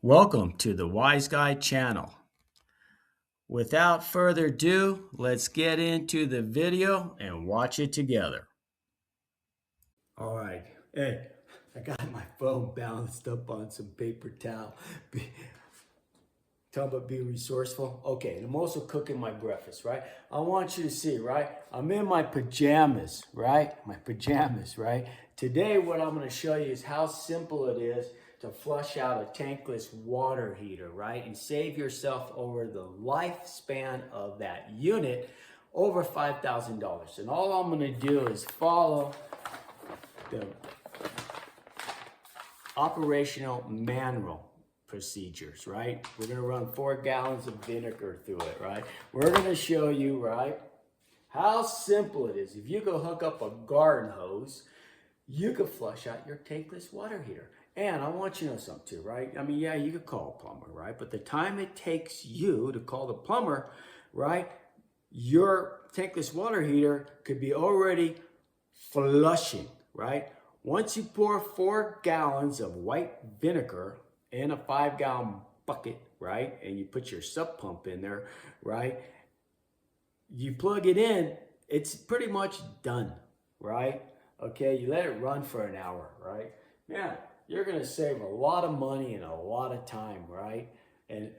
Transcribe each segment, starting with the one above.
Welcome to the WiseGuy channel. Without further ado, let's get into the video and watch it together. All right, hey, I got my phone balanced up on some paper towel. Talk about being resourceful. Okay, and I'm also cooking my breakfast, right? I want you to see, right? I'm in my pajamas, right? Today, what I'm gonna show you is how simple it is to flush out a tankless water heater, right? And save yourself over the lifespan of that unit over $5,000. And all I'm gonna do is follow the operational manual procedures, right? We're gonna run 4 gallons of vinegar through it, right? We're gonna show you, right, how simple it is. If you go hook up a garden hose, you could flush out your tankless water heater. And I want you to know something too, right? I mean, yeah, you could call a plumber, right? But the time it takes you to call the plumber, right, your tankless water heater could be already flushing, right? Once you pour 4 gallons of white vinegar in a 5-gallon bucket, right, and you put your sub pump in there, right, you plug it in, it's pretty much done, right? Okay, you let it run for an hour, right? Yeah, you're gonna save a lot of money and a lot of time, right? And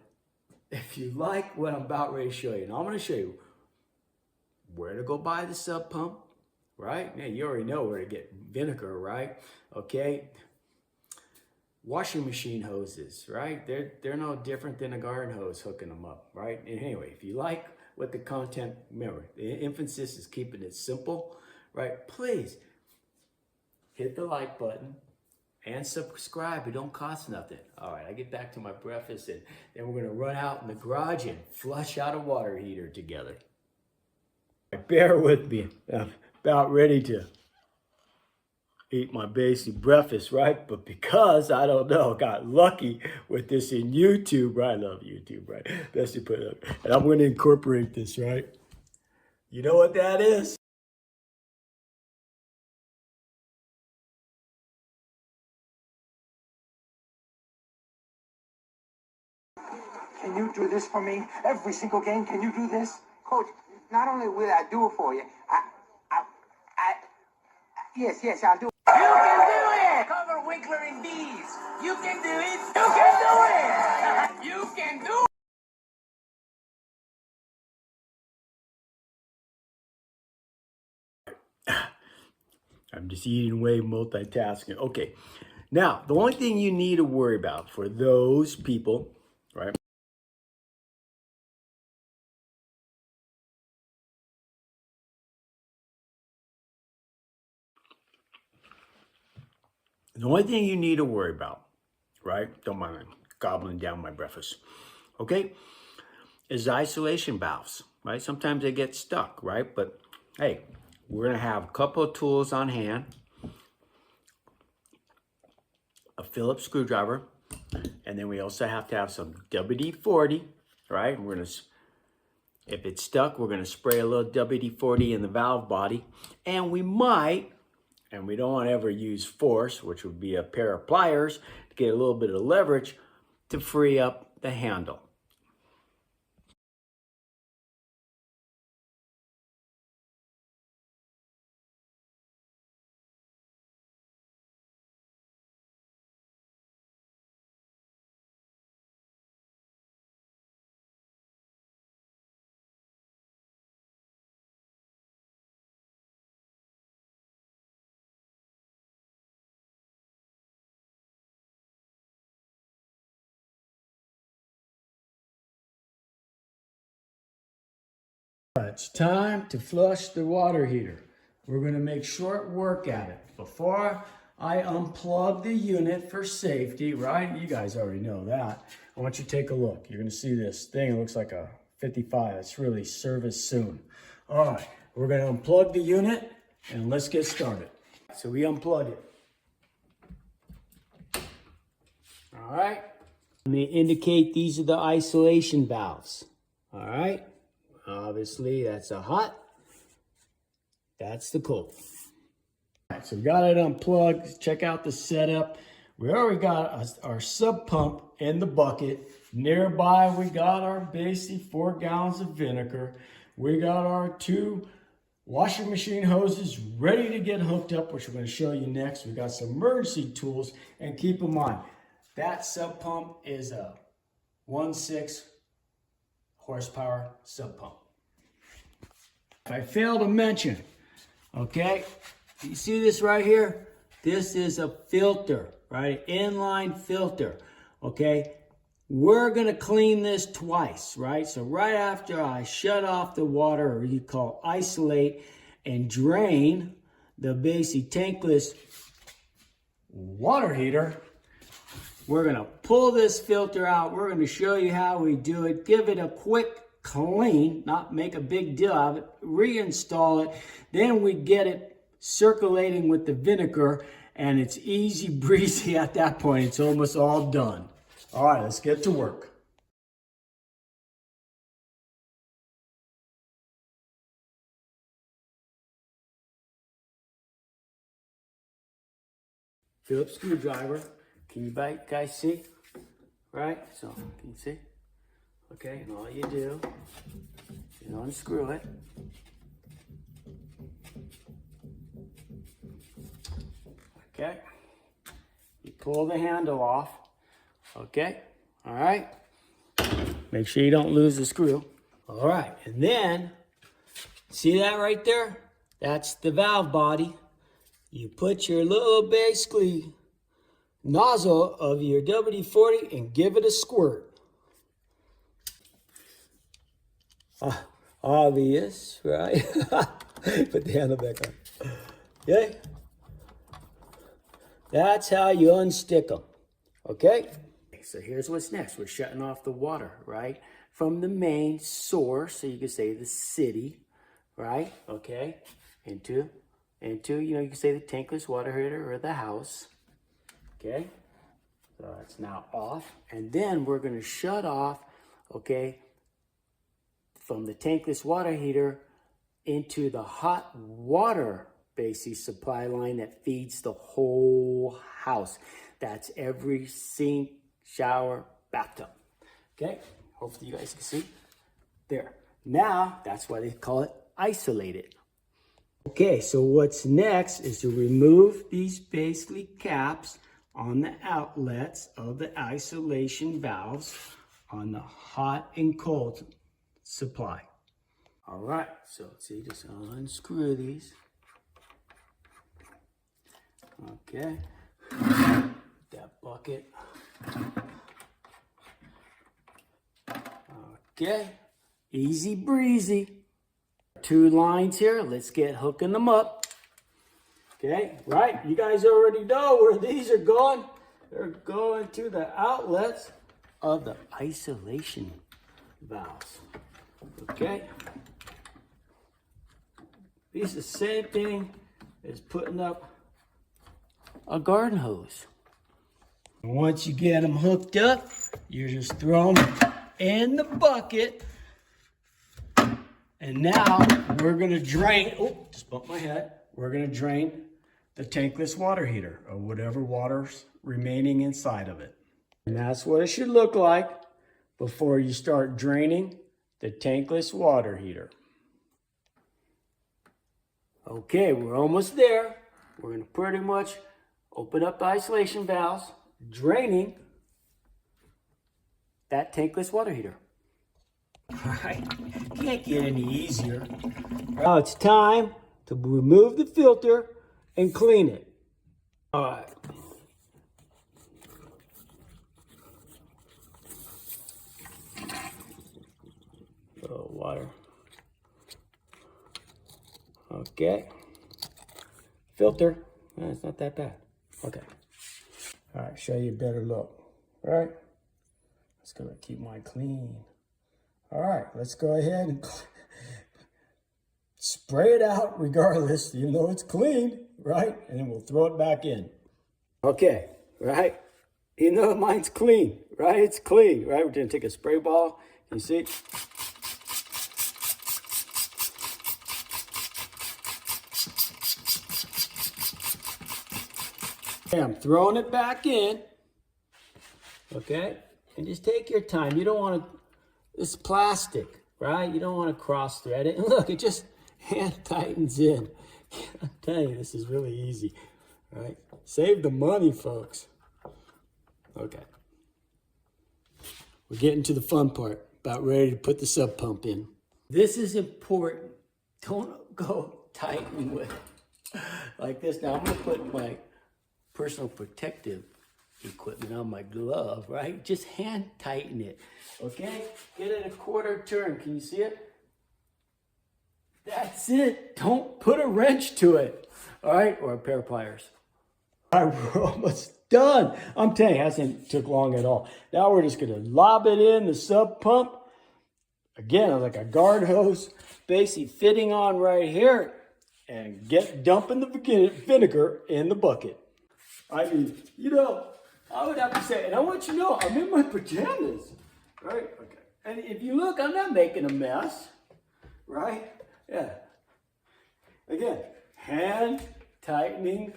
if you like what I'm about ready to show you, and I'm gonna show you where to go buy the sub pump, right? Yeah, you already know where to get vinegar, right? Okay. Washing machine hoses, right? They're no different than a garden hose hooking them up, right? And anyway, if you like what the content, remember, the emphasis is keeping it simple, right? Please hit the like button and subscribe. It don't cost nothing. All right, I get back to my breakfast and then we're gonna run out in the garage and flush out a water heater together. Bear with me. I'm about ready to eat my basic breakfast, right? But because I don't know, got lucky with this in YouTube, right? I love YouTube, right? Best to put up. And I'm going to incorporate this, right? You know what that is? Can you do this for me? Every single game, can you do this? Coach, not only will I do it for you, yes, I'll do it. You can do it! Cover Winkler in D's. You can do it! You can do it! You can do it! I'm just eating away, multitasking. Okay. Now, the only thing you need to worry about for those people, right? The only thing you need to worry about, right? Don't mind me gobbling down my breakfast. Okay? Is isolation valves, right? Sometimes they get stuck, right? But hey, we're gonna have a couple of tools on hand. A Phillips screwdriver, and then we also have to have some WD-40, right? We're gonna, if it's stuck, we're gonna spray a little WD-40 in the valve body, and we might, and we don't want to ever use force, which would be a pair of pliers to get a little bit of leverage to free up the handle. It's time to flush the water heater. We're going to make short work at it. Before I unplug the unit for safety, right? You guys already know that. I want you to take a look. You're going to see this thing. It looks like a 55. It's really service soon. All right, we're going to unplug the unit and let's get started. So we unplug it. All right. Let me indicate these are the isolation valves. All right. Obviously, that's a hot. That's the cold. All right, so we got it unplugged. Check out the setup. We already got our sub pump in the bucket. Nearby, we got our basic 4 gallons of vinegar. We got our 2 washing machine hoses ready to get hooked up, which we're going to show you next. We got some emergency tools, and keep in mind, that sub pump is a 1.6 horsepower sub pump. I failed to mention, okay, you see this right here? This is a filter, right? Inline filter, okay? We're gonna clean this twice, right? So right after I shut off the water, or you call isolate, and drain the basic tankless water heater, we're gonna pull this filter out. We're gonna show you how we do it. Give it a quick clean, not make a big deal out of it. Reinstall it. Then we get it circulating with the vinegar, and it's easy breezy at that point. It's almost all done. All right, let's get to work. Phillips screwdriver. Can you guys see? Right? So, can you see? Okay, and all you do is unscrew it. Okay. You pull the handle off. Okay. All right. Make sure you don't lose the screw. All right. And then, see that right there? That's the valve body. You put your little basically nozzle of your WD-40 and give it a squirt. Obvious, right? Put the handle back on. Okay? That's how you unstick them. Okay? So here's what's next. We're shutting off the water, right? From the main source, so you can say the city, right? Okay? Into you can say the tankless water heater or the house. Okay? So it's now off. And then we're going to shut off, okay, from the tankless water heater into the hot water basic supply line that feeds the whole house. That's every sink, shower, bathtub. Okay? Hopefully you guys can see. There. Now, that's why they call it isolated. Okay, so what's next is to remove these basically caps on the outlets of the isolation valves on the hot and cold supply. All right, so see, just unscrew these. Okay, that bucket. Okay, easy breezy. 2 lines here, let's get hooking them up. Okay, right, you guys already know where these are going. They're going to the outlets of the isolation valves. Okay, it's the same thing as putting up a garden hose. And once you get them hooked up, you just throw them in the bucket. And now we're gonna drain, oh, just bumped my head. We're gonna drain the tankless water heater or whatever water's remaining inside of it. And that's what it should look like before you start draining the tankless water heater. Okay, we're almost there. We're gonna pretty much open up the isolation valves, draining that tankless water heater. All right, can't get any easier. Now it's time to remove the filter and clean it. All right. Oh, water. Okay. Filter. It's not that bad. Okay. All right, show you a better look. All right. Let's go keep mine clean. All right, let's go ahead and spray it out regardless, even though it's clean, right? And then we'll throw it back in. Okay, right? You know mine's clean, right? It's clean, right? We're gonna take a spray ball, you see? Okay, I'm throwing it back in. Okay, and just take your time. You don't want to, it's plastic, right? You don't want to cross thread it. And look, it just hand tightens in. I'm telling you, this is really easy, right? Save the money, folks. Okay. We're getting to the fun part, about ready to put the sub pump in. This is important. Don't go tighten with it like this. Now I'm gonna put my personal protective equipment on my glove, right? Just hand tighten it, okay? Get it a quarter turn, can you see it? That's it, don't put a wrench to it, all right? Or a pair of pliers. All right, we're almost done. I'm telling you, it hasn't took long at all. Now we're just gonna lob it in the sub pump. Again, like a guard hose, basically fitting on right here, and dumping the vinegar in the bucket. I mean, you know, I would have to say, and I want you to know, I'm in my pajamas, right? Okay. And if you look, I'm not making a mess, right? Yeah. Again, hand tightening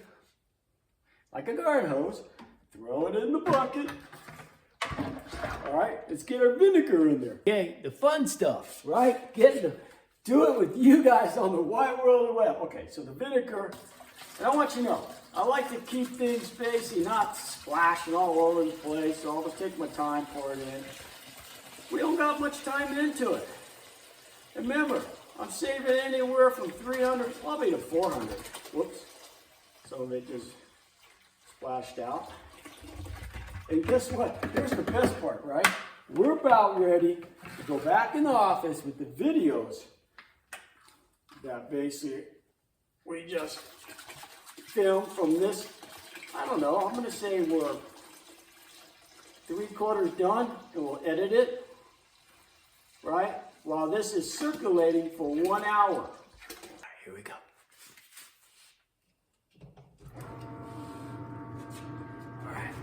like a garden hose, throw it in the bucket. All right, let's get our vinegar in there. Okay, the fun stuff, right? Do it with you guys on the wide world of the web. Okay, so the vinegar, and I want you to know, I like to keep things spacey, not splashing all over the place, so I'll just take my time, pour it in. We don't got much time into it. And remember, I'm saving anywhere from 300, probably to 400. Whoops. Some of it just splashed out. And guess what? Here's the best part, right? We're about ready to go back in the office with the videos that basically we just filmed from this. I don't know, I'm gonna say we're 3/4 done, and we'll edit it, right? While this is circulating for 1 hour. All right, here we go. All right.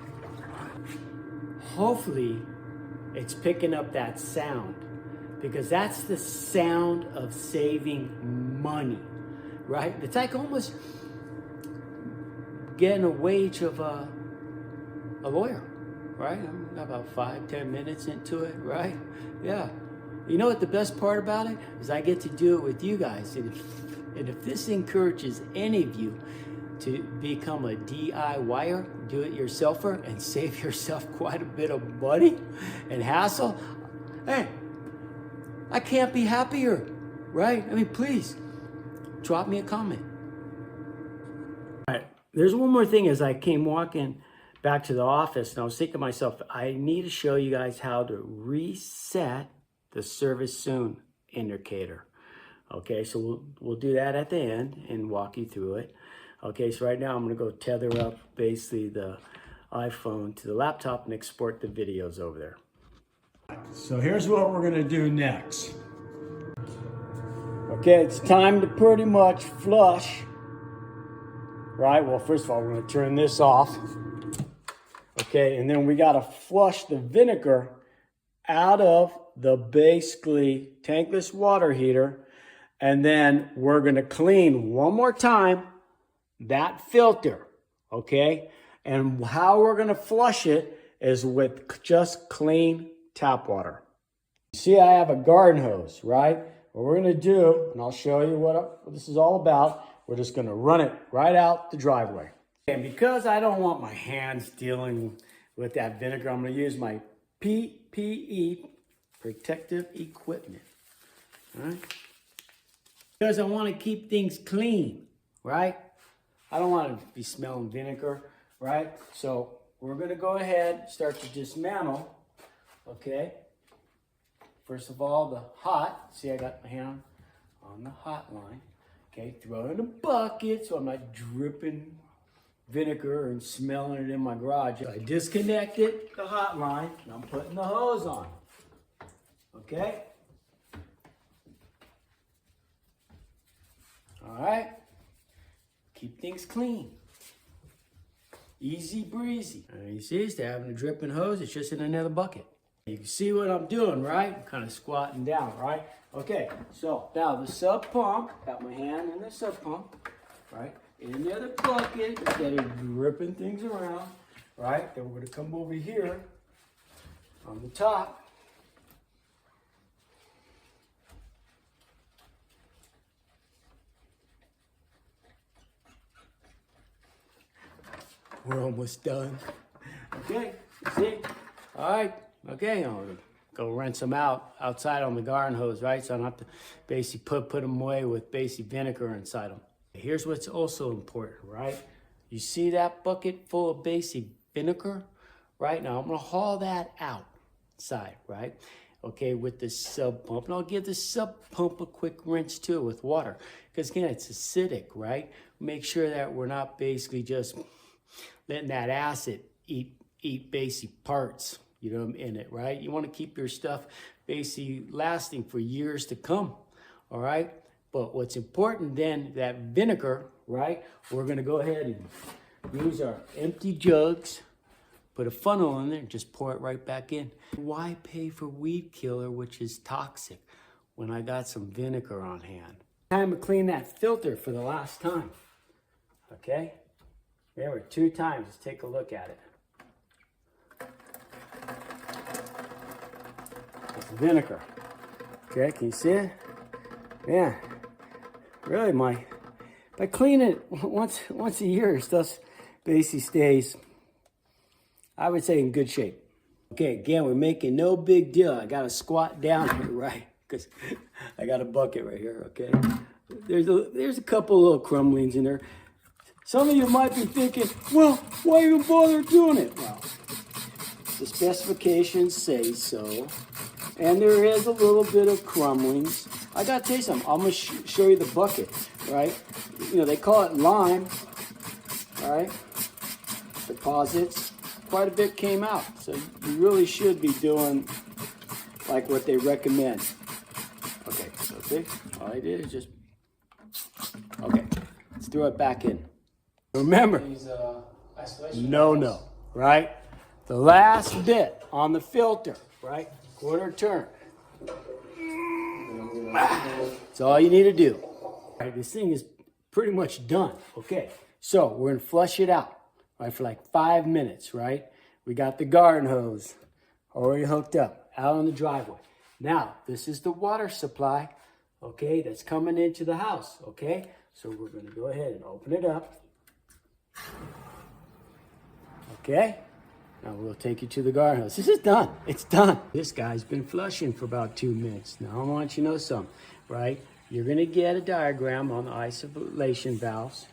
Hopefully, it's picking up that sound, because that's the sound of saving money, right? It's like almost getting a wage of a lawyer, right? I'm about 5-10 minutes into it, right? Yeah. You know what the best part about it is? I get to do it with you guys. And if this encourages any of you to become a DIYer, do-it-yourselfer, and save yourself quite a bit of money and hassle, hey, I can't be happier, right? I mean, please, drop me a comment. All right, there's one more thing. As I came walking back to the office, and I was thinking to myself, I need to show you guys how to reset the service soon indicator. Okay, so we'll do that at the end and walk you through it. Okay, so right now I'm gonna go tether up basically the iPhone to the laptop and export the videos over there. So here's what we're gonna do next. Okay, it's time to pretty much flush, right? Well, first of all, we're gonna turn this off. Okay, and then we gotta flush the vinegar out of the basically tankless water heater, and then we're gonna clean one more time that filter, okay? And how we're gonna flush it is with just clean tap water. See, I have a garden hose, right? What we're gonna do, and I'll show you what this is all about, we're just gonna run it right out the driveway. And because I don't want my hands dealing with that vinegar, I'm gonna use my PPE, protective equipment, all right? Because I wanna keep things clean, right? I don't want to be smelling vinegar, right? So we're going to go ahead, start to dismantle, okay? First of all, the hot, see I got my hand on the hot line, okay? Throw it in a bucket so I'm not dripping vinegar and smelling it in my garage. I disconnected the hot line and I'm putting the hose on, okay? All right. Keep things clean. Easy breezy. You see, instead of having a dripping hose, it's just in another bucket. You can see what I'm doing, right? I'm kind of squatting down, right? Okay, so now the sub pump, got my hand in the sub pump, right? in the other bucket instead of ripping things around, right? Then we're gonna come over here on the top. We're almost done. Okay, see? All right, okay, I'm gonna go rinse them out outside on the garden hose, right? So I don't have to basically put them away with basic vinegar inside them. Here's what's also important, right? You see that bucket full of basic vinegar? Right now, I'm gonna haul that outside, right? Okay, with the sub pump, and I'll give the sub pump a quick rinse too with water, because again, it's acidic, right? Make sure that we're not basically just letting that acid eat basic parts, you know, in it, right? You want to keep your stuff basically lasting for years to come, all right? But what's important then, that vinegar, right? We're gonna go ahead and use our empty jugs, put a funnel in there, and just pour it right back in. Why pay for weed killer, which is toxic, when I got some vinegar on hand? Time to clean that filter for the last time, okay? Remember, 2 times, let's take a look at it. It's vinegar. Okay, can you see it? Yeah, really, if I clean it once a year, stuff basically stays, I would say, in good shape. Okay, again, we're making no big deal. I gotta squat down here, right? Because I got a bucket right here, okay? There's a couple little crumblings in there. Some of you might be thinking, well, why even bother doing it? Well, the specifications say so. And there is a little bit of crumblings. I gotta tell you something. I'm gonna show you the bucket, right? You know, they call it lime, all right? Deposits. Quite a bit came out. So you really should be doing like what they recommend. Okay, so see, all I did is just, okay, let's throw it back in. Remember, no, right? The last bit on the filter, right? Quarter turn. That's all you need to do. All right, this thing is pretty much done. Okay, so we're gonna flush it out, right, for like 5 minutes, right? We got the garden hose already hooked up out on the driveway. Now, this is the water supply, okay, that's coming into the house, okay? So we're gonna go ahead and open it up. Okay, now we'll take you to the garden hose. This is done. It's done. This guy's been flushing for about 2 minutes. Now I want you to know something, right? You're gonna get a diagram on the isolation valves,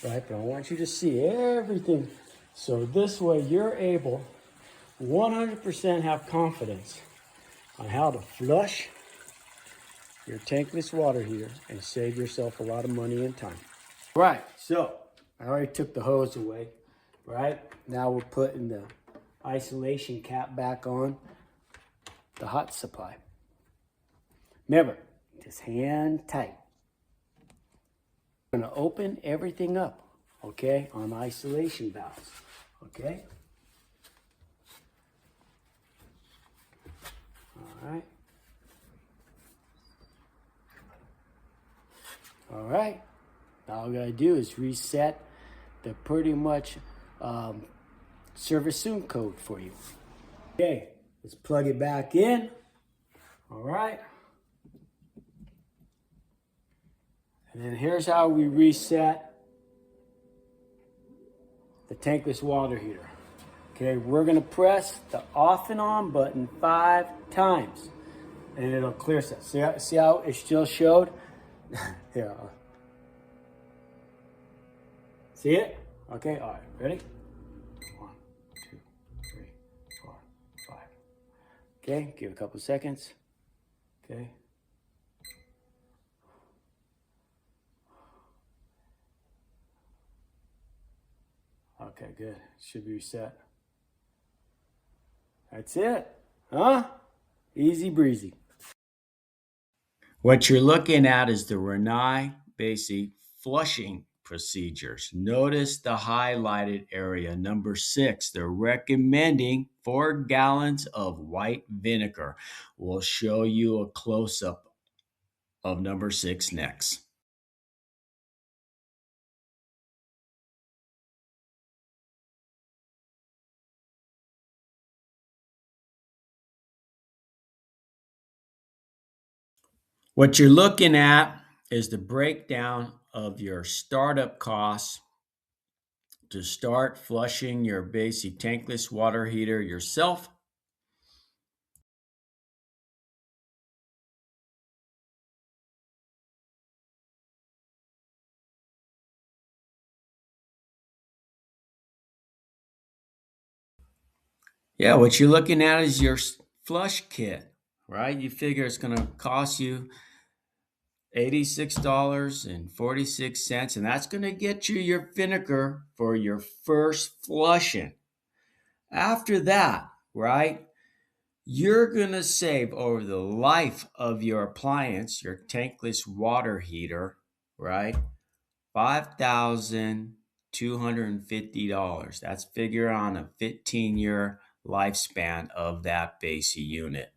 right? But I want you to see everything. So this way you're able 100% have confidence on how to flush your tankless water heater and save yourself a lot of money and time. Right, so I already took the hose away, right? Now we're putting the isolation cap back on the hot supply. Remember, just hand tight. I'm gonna open everything up, okay, on the isolation valves, okay? All right. All right. All I gotta do is reset the pretty much service soon code for you. Okay, let's plug it back in. All right. And then here's how we reset the tankless water heater. Okay, we're gonna press the off and on button 5 times and it'll clear set. See how it still showed? Here. See it? Okay, all right, ready? 1, 2, 3, 4, 5. Okay, give it a couple seconds. Okay. Okay, good. Should be reset. That's it. Huh? Easy breezy. What you're looking at is the Renai basic flushing procedures. Notice the highlighted area, number 6. They're recommending 4 gallons of white vinegar. We'll show you a close-up of number 6 next. What you're looking at is the breakdown of your startup costs to start flushing your basic tankless water heater yourself. Yeah, what you're looking at is your flush kit, right? You figure it's going to cost you $86.46, and that's going to get you your vinegar for your first flushing. After that, right, you're going to save over the life of your appliance, your tankless water heater, right, $5,250. That's figure on a 15-year lifespan of that basic unit.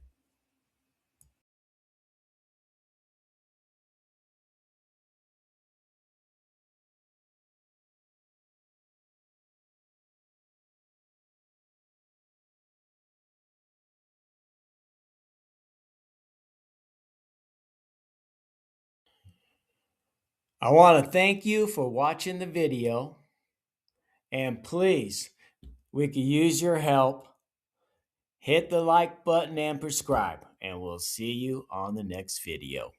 I want to thank you for watching the video, and please, we could use your help. Hit the like button and subscribe, and we'll see you on the next video.